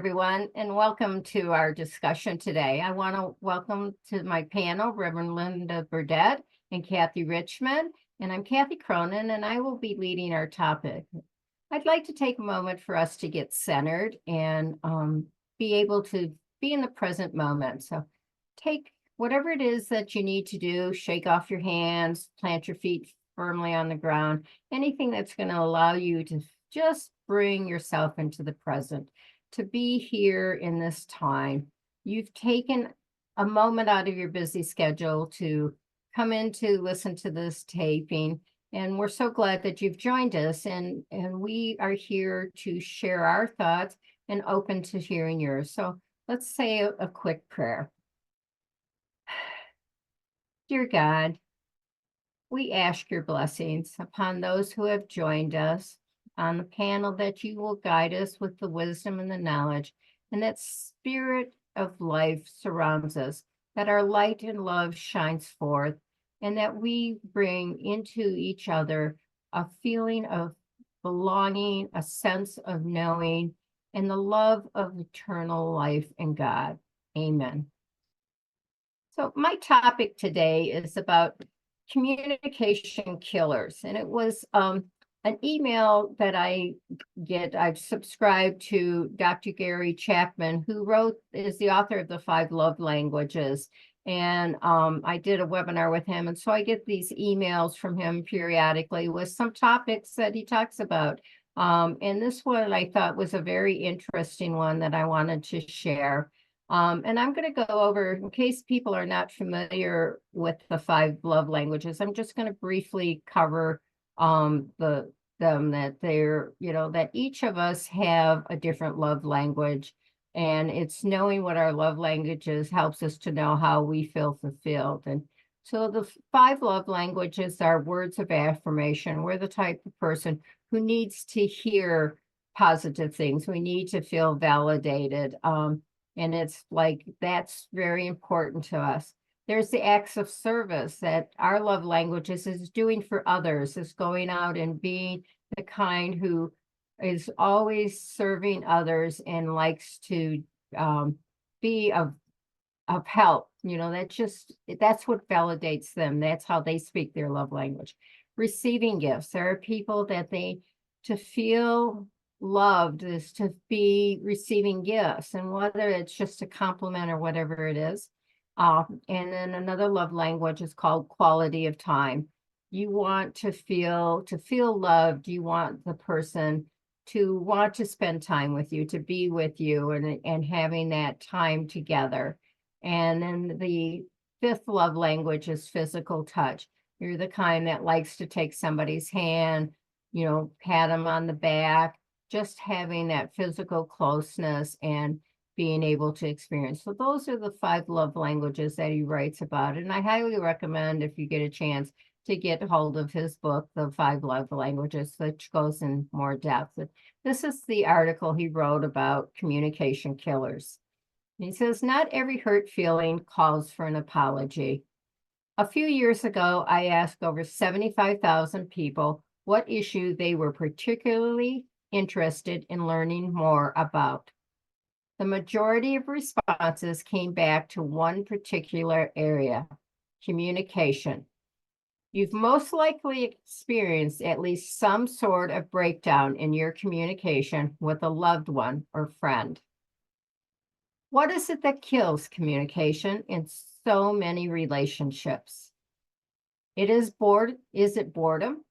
everyone, and welcome to our discussion today. I want to welcome to my panel Reverend Linda Burdett and Cathy Richman, and I'm Kathy Cronin, and I will be leading our topic. I'd like to take a moment for us to get centered and be able to be in the present moment. So take whatever it is that you need to do, shake off your hands, plant your feet firmly on the ground, anything that's going to allow you to just bring yourself into the present, to be here in this time. You've taken a moment out of your busy schedule to come in to listen to this taping, and we're so glad that you've joined us, and we are here to share our thoughts and open to hearing yours. So let's say a quick prayer. Dear God, we ask your blessings upon those who have joined us on the panel, that you will guide us with the wisdom and the knowledge, and that spirit of life surrounds us, that our light and love shines forth, and that we bring into each other a feeling of belonging, a sense of knowing, and the love of eternal life in God. Amen. So my topic today is about communication killers, and it was an email that I get. I've subscribed to Dr. Gary Chapman, who is the author of the 5 Love Languages. And I did a webinar with him. And so I get these emails from him periodically with some topics that he talks about. And this one I thought was a very interesting one that I wanted to share. And I'm going to go over, in case people are not familiar with the 5 love languages, I'm just going to briefly cover that they're, that each of us have a different love language, and it's knowing what our love languages helps us to know how we feel fulfilled. And so the 5 love languages are words of affirmation. We're the type of person who needs to hear positive things. We need to feel validated. And it's like, that's very important to us. There's the acts of service that our love languages is doing for others, is going out and being the kind who is always serving others and likes to be of help. That's what validates them. That's how they speak their love language. Receiving gifts. There are people that to feel loved is to be receiving gifts, and whether it's just a compliment or whatever it is. And then another love language is called quality of time. You want to feel loved. You want the person to want to spend time with you, to be with you, and having that time together. And then the 5th love language is physical touch. You're the kind that likes to take somebody's hand, pat them on the back, just having that physical closeness and being able to experience. So those are the 5 love languages that he writes about. And I highly recommend, if you get a chance, to get hold of his book, The 5 Love Languages, which goes in more depth. This is the article he wrote about communication killers. And he says, not every hurt feeling calls for an apology. A few years ago, I asked over 75,000 people what issue they were particularly interested in learning more about. The majority of responses came back to one particular area: communication. You've most likely experienced at least some sort of breakdown in your communication with a loved one or friend. What is it that kills communication in so many relationships? Is it boredom,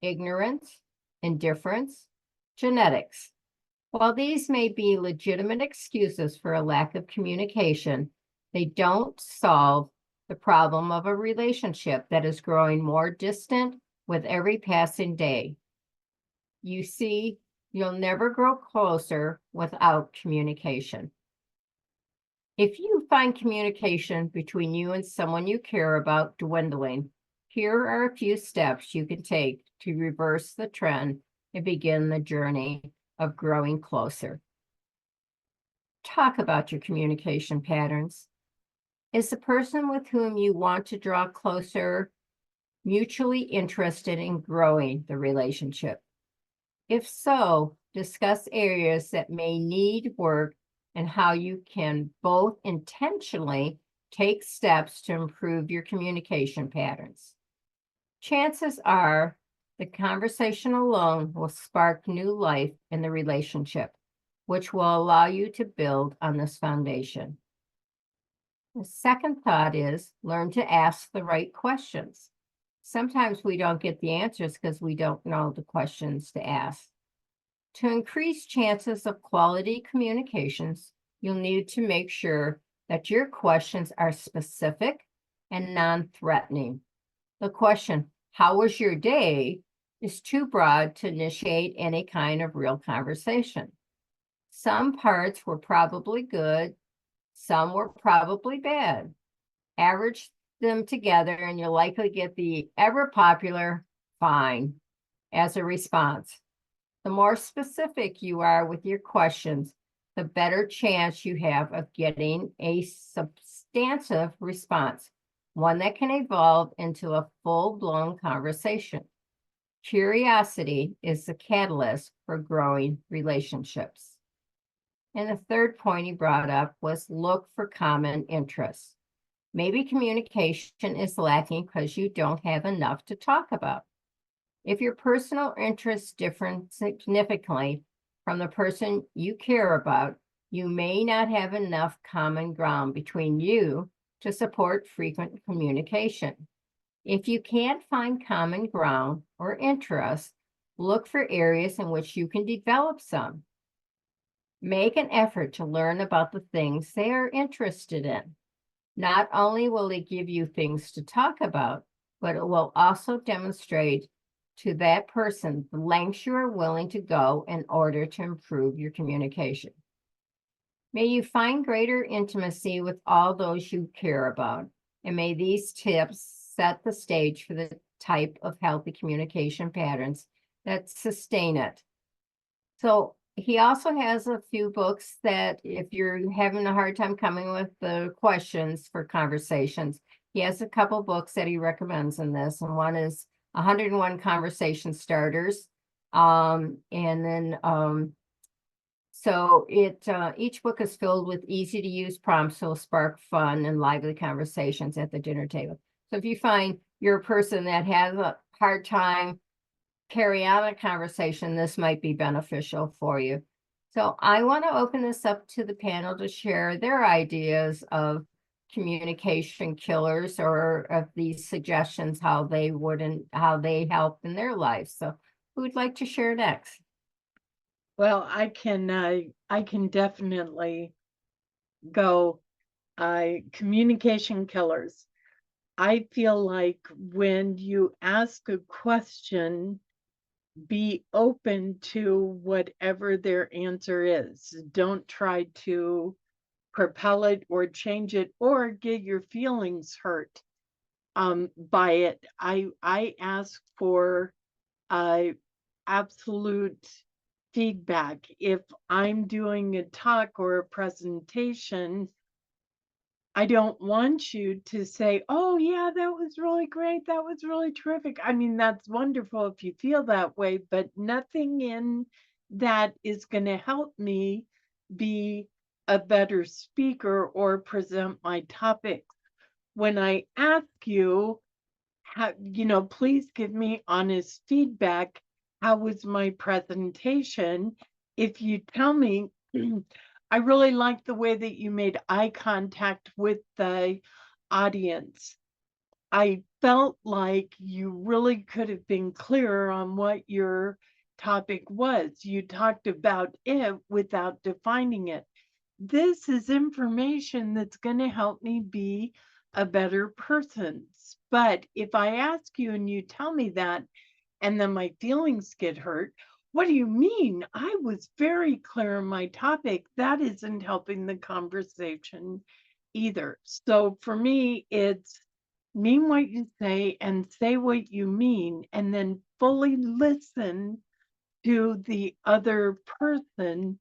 ignorance, indifference, genetics? While these may be legitimate excuses for a lack of communication, they don't solve the problem of a relationship that is growing more distant with every passing day. You see, you'll never grow closer without communication. If you find communication between you and someone you care about dwindling, here are a few steps you can take to reverse the trend and begin the journey of growing closer. Talk about your communication patterns. Is the person with whom you want to draw closer mutually interested in growing the relationship? If so, discuss areas that may need work and how you can both intentionally take steps to improve your communication patterns. Chances are the conversation alone will spark new life in the relationship, which will allow you to build on this foundation. The second thought is learn to ask the right questions. Sometimes we don't get the answers because we don't know the questions to ask. To increase chances of quality communications, you'll need to make sure that your questions are specific and non-threatening. The question, "How was your day?" is too broad to initiate any kind of real conversation. Some parts were probably good, some were probably bad. Average them together and you'll likely get the ever popular "fine" as a response. The more specific you are with your questions, the better chance you have of getting a substantive response, one that can evolve into a full-blown conversation. Curiosity is the catalyst for growing relationships. And the third point he brought up was look for common interests. Maybe communication is lacking because you don't have enough to talk about. If your personal interests differ significantly from the person you care about, you may not have enough common ground between you to support frequent communication. If you can't find common ground or interest, look for areas in which you can develop some. Make an effort to learn about the things they are interested in. Not only will it give you things to talk about, but it will also demonstrate to that person the lengths you are willing to go in order to improve your communication. May you find greater intimacy with all those you care about, and may these tips set the stage for the type of healthy communication patterns that sustain it. So he also has a few books that if you're having a hard time coming with the questions for conversations, he has a couple books that he recommends in this, and one is 101 Conversation Starters. So each book is filled with easy to use prompts that will spark fun and lively conversations at the dinner table. So if you find you're a person that has a hard time carry on a conversation, this might be beneficial for you. So I want to open this up to the panel to share their ideas of communication killers or of these suggestions, how they help in their lives. So who would like to share next? Well, I can definitely go communication killers. I feel like when you ask a question, be open to whatever their answer is. Don't try to propel it or change it or get your feelings hurt by it. I ask for absolute feedback. If I'm doing a talk or a presentation, I don't want you to say, "Oh, yeah, that was really great. That was really terrific." I mean, that's wonderful if you feel that way, but nothing in that is going to help me be a better speaker or present my topics. When I ask you, please give me honest feedback. How was my presentation? If you tell me, I really like the way that you made eye contact with the audience. I felt like you really could have been clearer on what your topic was. You talked about it without defining it. This is information that's going to help me be a better person. But if I ask you and you tell me that, and then my feelings get hurt, what do you mean? I was very clear on my topic. That isn't helping the conversation either. So for me, it's mean what you say and say what you mean, and then fully listen to the other person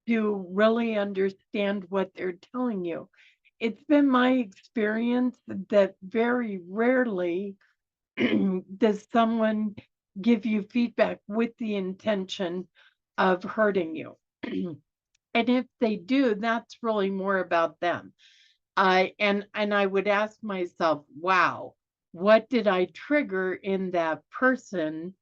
to really understand what they're telling you. It's been my experience that very rarely does someone give you feedback with the intention of hurting you. And if they do, that's really more about them. And I would ask myself, wow, what did I trigger in that person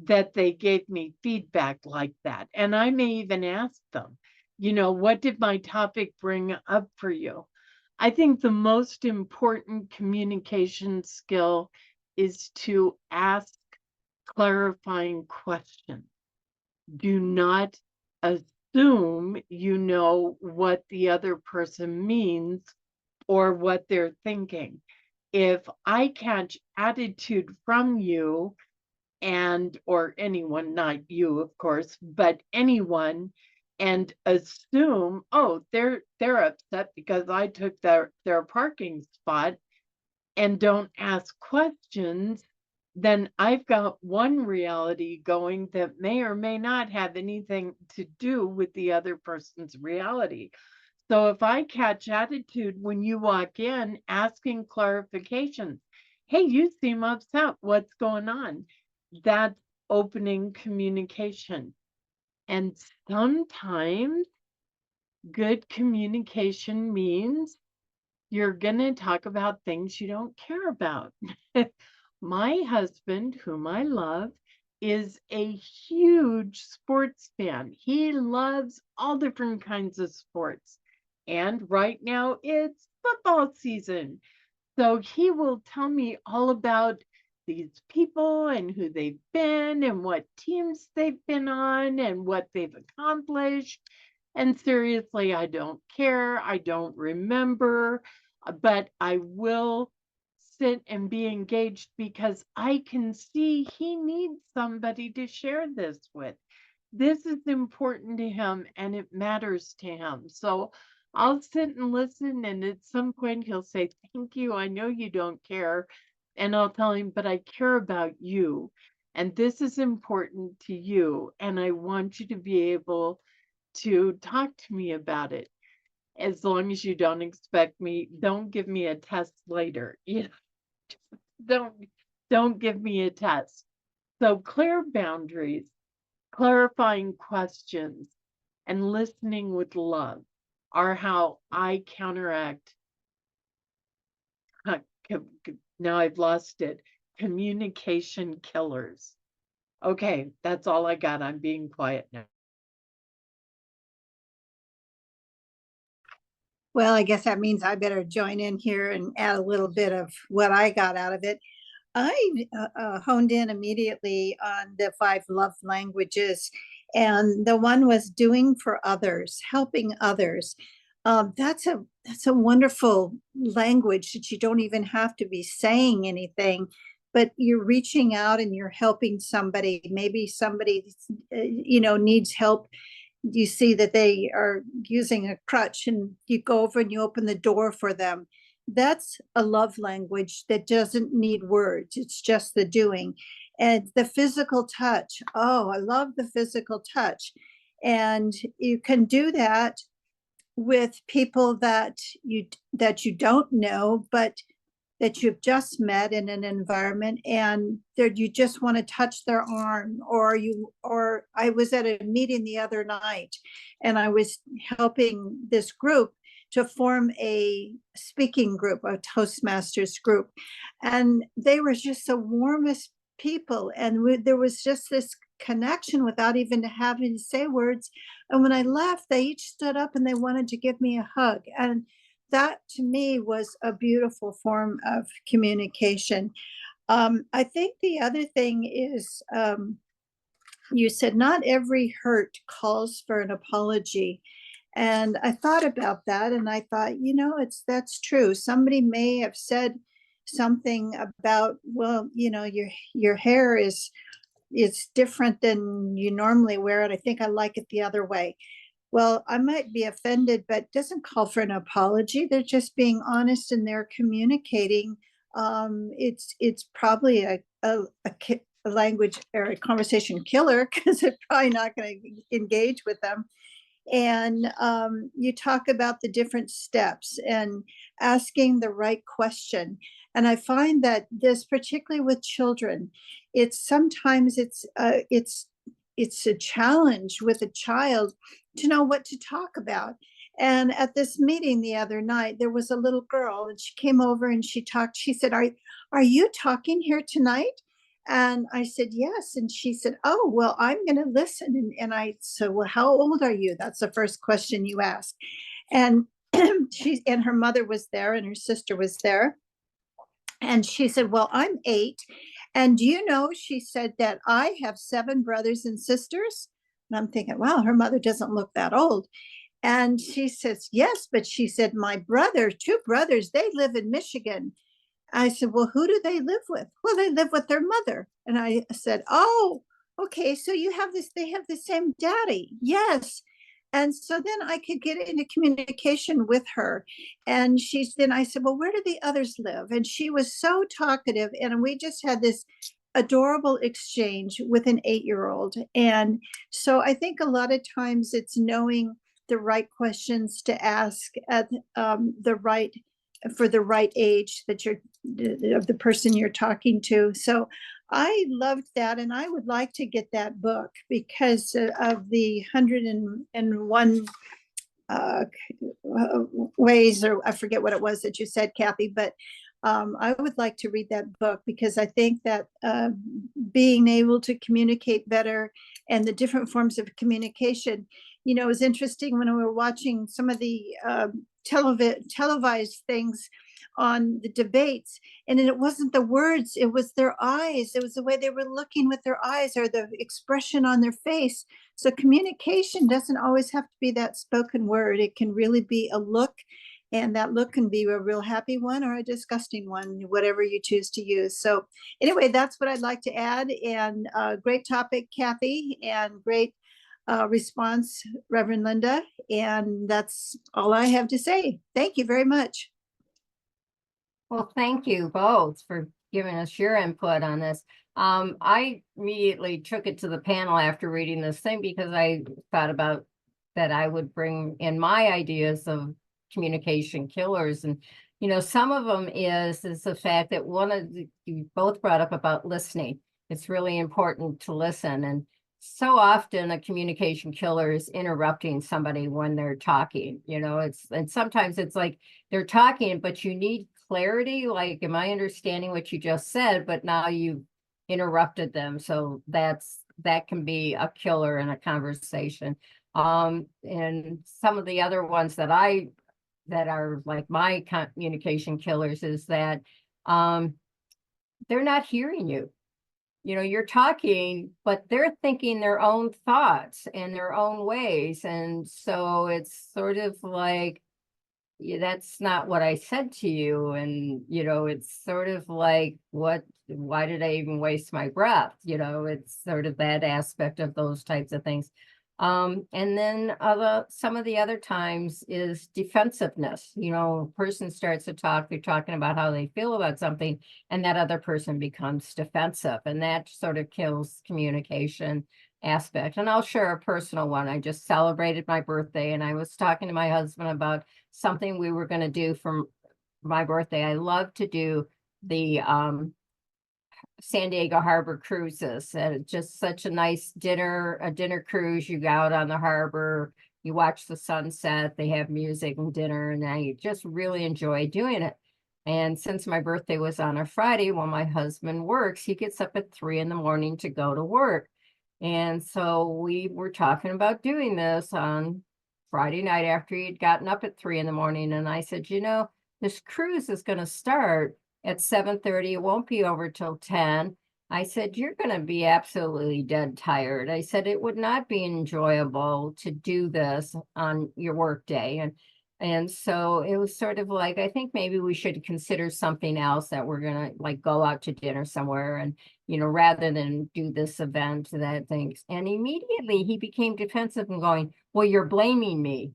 that they gave me feedback like that? And I may even ask them, what did my topic bring up for you? I think the most important communication skill is to ask clarifying questions. Do not assume you know what the other person means or what they're thinking. If I catch attitude from you or anyone, not you, of course, but anyone, and assume, oh, they're upset because I took their parking spot, and don't ask questions, then I've got one reality going that may or may not have anything to do with the other person's reality. So if I catch attitude when you walk in asking clarifications, hey, you seem upset, what's going on? That's opening communication. And sometimes good communication means you're going to talk about things you don't care about. My husband, whom I love, is a huge sports fan. He loves all different kinds of sports. And right now it's football season. So he will tell me all about these people and who they've been and what teams they've been on and what they've accomplished. And seriously, I don't care. I don't remember, but I will sit and be engaged because I can see he needs somebody to share this with. This is important to him and it matters to him. So I'll sit and listen, and at some point he'll say, thank you. I know you don't care. And I'll tell him, but I care about you. And this is important to you. And I want you to be able to talk to me about it. As long as you don't give me a test later. Don't don't give me a test. So clear boundaries, clarifying questions, and listening with love are how I counteract. Now I've lost it. Communication killers. Okay, that's all I got. I'm being quiet now. Well, I guess that means I better join in here and add a little bit of what I got out of it. I honed in immediately on the 5 love languages, and the one was doing for others, helping others. That's a wonderful language that you don't even have to be saying anything, but you're reaching out and you're helping somebody. Maybe somebody needs help. You see that they are using a crutch, and you go over and you open the door for them. That's a love language that doesn't need words. It's just the doing. And the physical touch. Oh, I love the physical touch. And you can do that with people that you don't know, but that you've just met in an environment, and that you just want to touch their arm. Or I was at a meeting the other night, and I was helping this group to form a speaking group, a Toastmasters group, and they were just the warmest people, and there was just this connection without even having to say words. And when I left, they each stood up and they wanted to give me a hug, and that to me was a beautiful form of communication. I think the other thing is, you said not every hurt calls for an apology. And I thought about that, and I thought, that's true. Somebody may have said something about, well, your hair is different than you normally wear it. I think I like it the other way. Well, I might be offended, but it doesn't call for an apology. They're just being honest and they're communicating. It's probably a language or a conversation killer, because they're probably not going to engage with them. And you talk about the different steps and asking the right question. And I find that this, particularly with children, it's it's a challenge with a child to know what to talk about. And at this meeting the other night, there was a little girl and she came over and she talked. She said, are you talking here tonight? And I said, yes. And she said, oh, well, I'm going to listen. And I said, well, how old are you? That's the first question you ask. And and her mother was there and her sister was there. And she said, well, I'm 8. And do you know, she said that I have 7 brothers and sisters. And I'm thinking, wow, her mother doesn't look that old. And she says, yes, but she said, my brother, 2 brothers, they live in Michigan. I said, well, who do they live with? Well, they live with their mother. And I said, oh, okay, so you have this, they have the same daddy. Yes. And so then I could get into communication with her. And then I said, well, where do the others live? And she was so talkative. And we just had this adorable exchange with an 8-year-old. And so I think a lot of times it's knowing the right questions to ask at the right for the right age that you're of the person you're talking to. So I loved that, and I would like to get that book because of the 101 ways, or I forget what it was that you said, Kathy, but I would like to read that book because I think that being able to communicate better and the different forms of communication, you know, is interesting when we were watching some of the televised things on the debates, and it wasn't the words, it was their eyes, it was the way they were looking with their eyes or the expression on their face. So communication doesn't always have to be that spoken word. It can really be a look, and that look can be a real happy one or a disgusting one, whatever you choose to use. So anyway, that's what I'd like to add. And great topic, Kathy, and great response, Reverend Linda. And that's all I have to say. Thank you very much. Well, thank you both for giving us your input on this. I immediately took it to the panel after reading this thing because I thought about that I would bring in my ideas of communication killers. And, you know, some of them is the fact that you both brought up about listening. It's really important to listen. And so often a communication killer is interrupting somebody when they're talking, you know, and sometimes it's like they're talking, but you need clarity. Like, am I understanding what you just said? But now you've interrupted them. So that can be a killer in a conversation. And some of the other ones that are like my communication killers is that they're not hearing you. You know, you're talking, but they're thinking their own thoughts and their own ways. And so it's sort of like, yeah, that's not what I said to you. And, you know, it's sort of like, why did I even waste my breath? You know, it's sort of that aspect of those types of things. And then some of the other times is defensiveness. You know, person starts to talk, they're talking about how they feel about something, and that other person becomes defensive, and that sort of kills communication aspect. And I'll share a personal one. I just celebrated my birthday, and I was talking to my husband about something we were going to do for my birthday. I love to do the San Diego Harbor cruises. Just such a nice a dinner cruise. You go out on the harbor, you watch the sunset, they have music and dinner, and I just really enjoy doing it. And since my birthday was on a Friday, when my husband works, he gets up at 3 a.m. to go to work. And so we were talking about doing this on Friday night after he'd gotten up at 3 a.m. And I said, you know, this cruise is going to start at 7:30. It won't be over till 10. I said, you're going to be absolutely dead tired. I said, it would not be enjoyable to do this on your work day. And so it was sort of like, I think maybe we should consider something else, that we're going to like go out to dinner somewhere, and, you know, rather than do this event, that things. And immediately he became defensive and going, well, you're blaming me.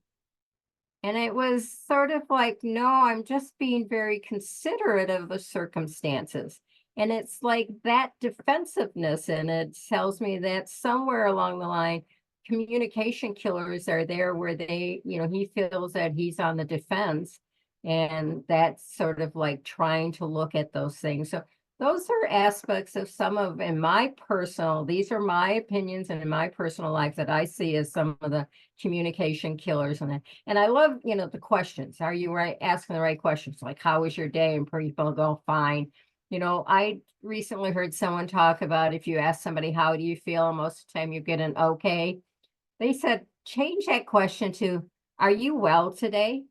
And it was sort of like, no, I'm just being very considerate of the circumstances. And it's like that defensiveness in it tells me that somewhere along the line, communication killers are there where they, you know, he feels that he's on the defense. And that's sort of like trying to look at those things. So those are aspects of some of, these are my opinions and in my personal life that I see as some of the communication killers. And I love, the questions. Are you asking the right questions? Like, how was your day? And people go, fine. I recently heard someone talk about if you ask somebody, how do you feel? Most of the time you get an okay. They said, change that question to, are you well today?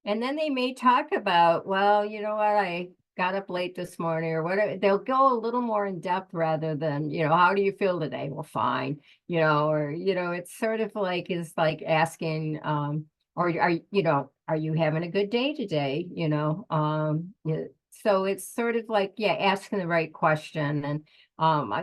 And then they may talk about, well, you know what, I got up late this morning or whatever. They'll go a little more in depth rather than, how do you feel today? Well, fine, or, it's sort of like, is like asking, or are you having a good day today? So it's sort of like, yeah, asking the right question. And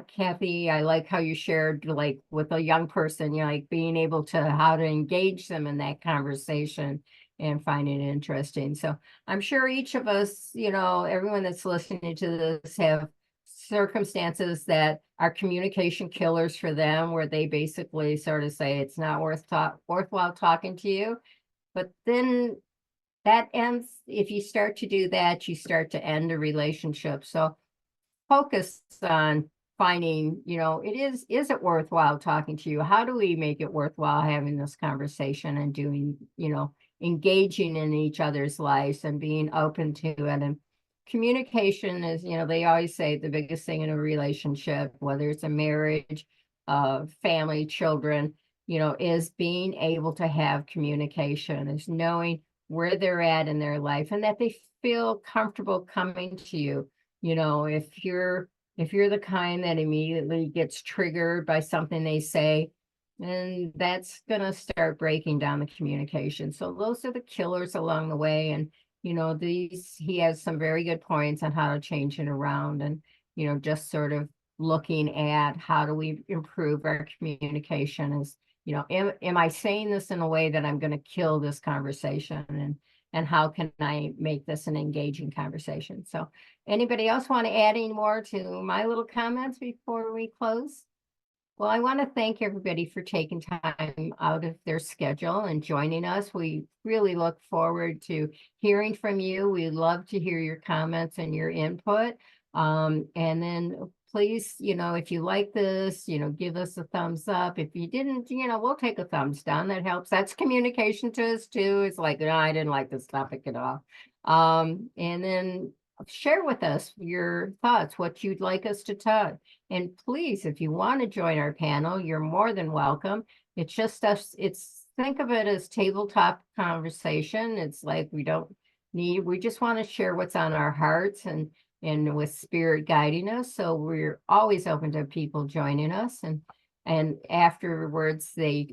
Kathy, I like how you shared, like with a young person, like being able to, how to engage them in that conversation and finding it interesting. So I'm sure each of us, everyone that's listening to this have circumstances that are communication killers for them, where they basically sort of say it's not worthwhile talking to you. But then that ends, if you start to do that, you start to end a relationship. So focus on finding, is it worthwhile talking to you? How do we make it worthwhile having this conversation and doing, engaging in each other's lives and being open to it? And communication is, they always say the biggest thing in a relationship, whether it's a marriage, family, children, is being able to have communication, is knowing where they're at in their life and that they feel comfortable coming to you. If you're the kind that immediately gets triggered by something they say, then that's going to start breaking down the communication. So those are the killers along the way. And, he has some very good points on how to change it around and, just sort of looking at how do we improve our communication is, am I saying this in a way that I'm going to kill this conversation? And how can I make this an engaging conversation? So anybody else want to add any more to my little comments before we close? Well, I want to thank everybody for taking time out of their schedule and joining us. We really look forward to hearing from you. We love to hear your comments and your input. And then please, if you like this, give us a thumbs up. If you didn't, we'll take a thumbs down. That helps. That's communication to us too. It's like, no, I didn't like this topic at all. And then share with us your thoughts, what you'd like us to talk. And please, if you want to join our panel, you're more than welcome. It's just us. Think of it as tabletop conversation. It's like we just want to share what's on our hearts and with spirit guiding us. So we're always open to people joining us. And afterwards, if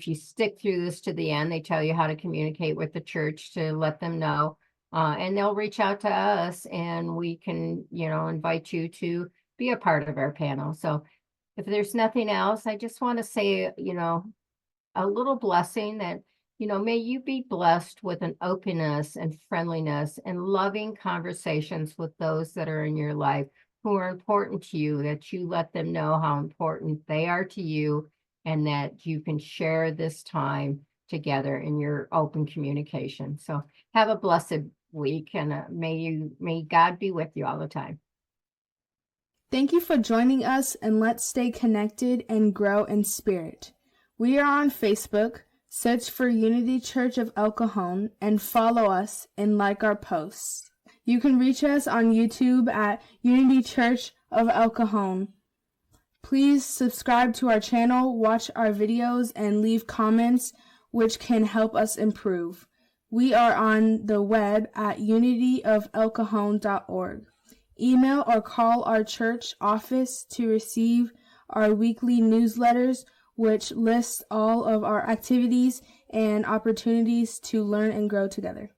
you stick through this to the end, they tell you how to communicate with the church to let them know. And they'll reach out to us and we can, invite you to be a part of our panel. So if there's nothing else, I just want to say, a little blessing that, may you be blessed with an openness and friendliness and loving conversations with those that are in your life who are important to you, that you let them know how important they are to you and that you can share this time together in your open communication. So have a blessed week and may God be with you all the time. Thank you for joining us, and let's stay connected and grow in spirit. We are on Facebook. Search for Unity Church of El Cajon and follow us and like our posts. You can reach us on YouTube at Unity Church of El Cajon. Please subscribe to our channel, watch our videos, and leave comments which can help us improve. We are on the web at unityofelcajon.org. Email or call our church office to receive our weekly newsletters, which lists all of our activities and opportunities to learn and grow together.